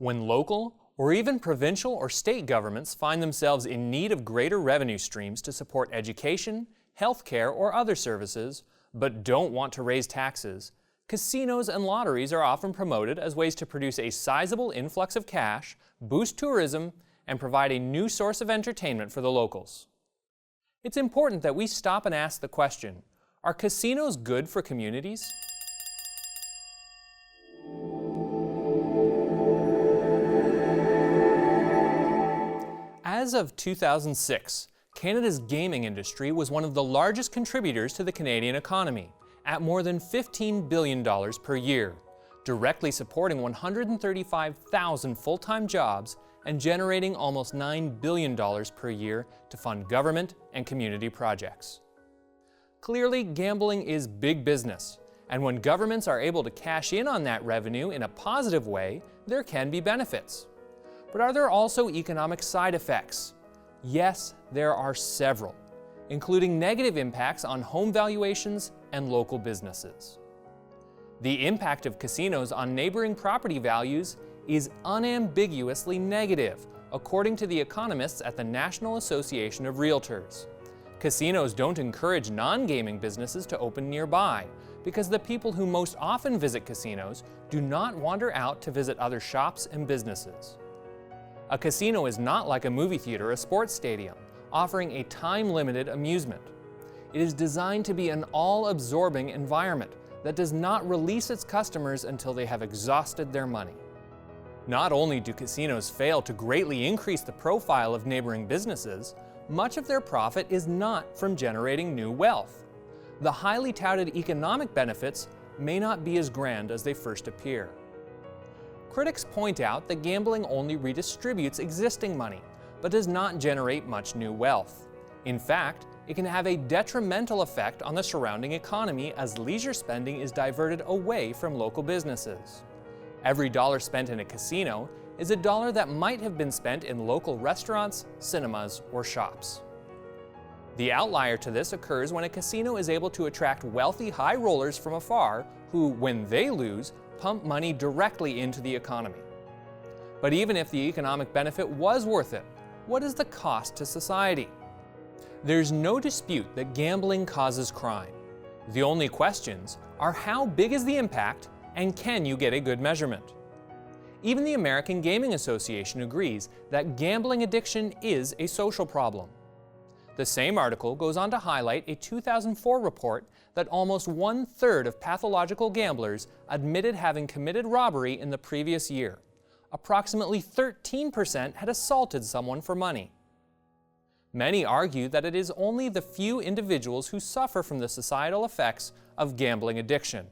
When local or even provincial or state governments find themselves in need of greater revenue streams to support education, healthcare, or other services, but don't want to raise taxes, casinos and lotteries are often promoted as ways to produce a sizable influx of cash, boost tourism, and provide a new source of entertainment for the locals. It's important that we stop and ask the question, are casinos good for communities? As of 2006, Canada's gaming industry was one of the largest contributors to the Canadian economy, at more than $15 billion per year, directly supporting 135,000 full-time jobs and generating almost $9 billion per year to fund government and community projects. Clearly, gambling is big business, and when governments are able to cash in on that revenue in a positive way, there can be benefits. But are there also economic side effects? Yes, there are several, including negative impacts on home valuations and local businesses. The impact of casinos on neighboring property values is unambiguously negative, according to the economists at the National Association of Realtors. Casinos don't encourage non-gaming businesses to open nearby, because the people who most often visit casinos do not wander out to visit other shops and businesses. A casino is not like a movie theater or a sports stadium, offering a time-limited amusement. It is designed to be an all-absorbing environment that does not release its customers until they have exhausted their money. Not only do casinos fail to greatly increase the profile of neighboring businesses, much of their profit is not from generating new wealth. The highly touted economic benefits may not be as grand as they first appear. Critics point out that gambling only redistributes existing money, but does not generate much new wealth. In fact, it can have a detrimental effect on the surrounding economy as leisure spending is diverted away from local businesses. Every dollar spent in a casino is a dollar that might have been spent in local restaurants, cinemas, or shops. The outlier to this occurs when a casino is able to attract wealthy high rollers from afar who, when they lose, pump money directly into the economy. But even if the economic benefit was worth it, what is the cost to society? There's no dispute that gambling causes crime. The only questions are how big is the impact and can you get a good measurement? Even the American Gaming Association agrees that gambling addiction is a social problem. The same article goes on to highlight a 2004 report that almost 1/3 of pathological gamblers admitted having committed robbery in the previous year. Approximately 13% had assaulted someone for money. Many argue that it is only the few individuals who suffer from the societal effects of gambling addiction.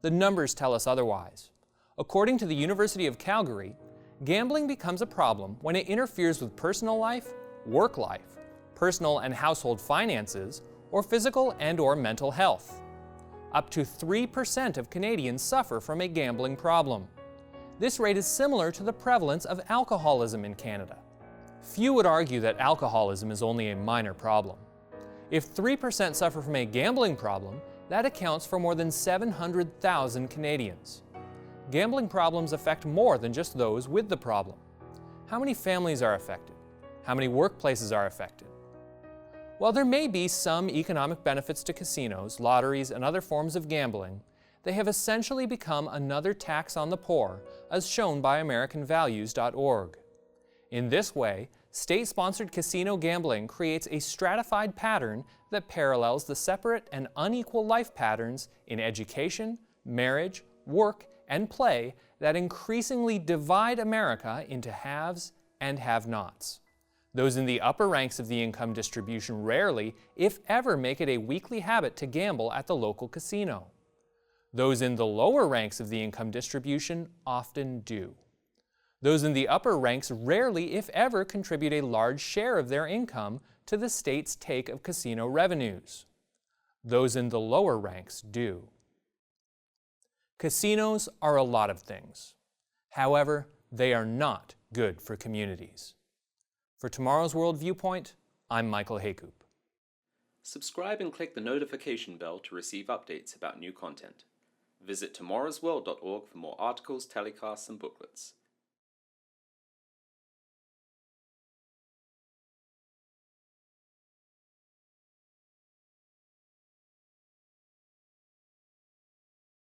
The numbers tell us otherwise. According to the University of Calgary, gambling becomes a problem when it interferes with personal life, work life, personal and household finances, or physical and/or mental health. Up to 3% of Canadians suffer from a gambling problem. This rate is similar to the prevalence of alcoholism in Canada. Few would argue that alcoholism is only a minor problem. If 3% suffer from a gambling problem, that accounts for more than 700,000 Canadians. Gambling problems affect more than just those with the problem. How many families are affected? How many workplaces are affected? While there may be some economic benefits to casinos, lotteries, and other forms of gambling, they have essentially become another tax on the poor, as shown by AmericanValues.org. In this way, state-sponsored casino gambling creates a stratified pattern that parallels the separate and unequal life patterns in education, marriage, work, and play that increasingly divide America into haves and have-nots. Those in the upper ranks of the income distribution rarely, if ever, make it a weekly habit to gamble at the local casino. Those in the lower ranks of the income distribution often do. Those in the upper ranks rarely, if ever, contribute a large share of their income to the state's take of casino revenues. Those in the lower ranks do. Casinos are a lot of things. However, they are not good for communities. For Tomorrow's World Viewpoint, I'm Michael Haycoop. Subscribe and click the notification bell to receive updates about new content. Visit tomorrowsworld.org for more articles, telecasts, and booklets.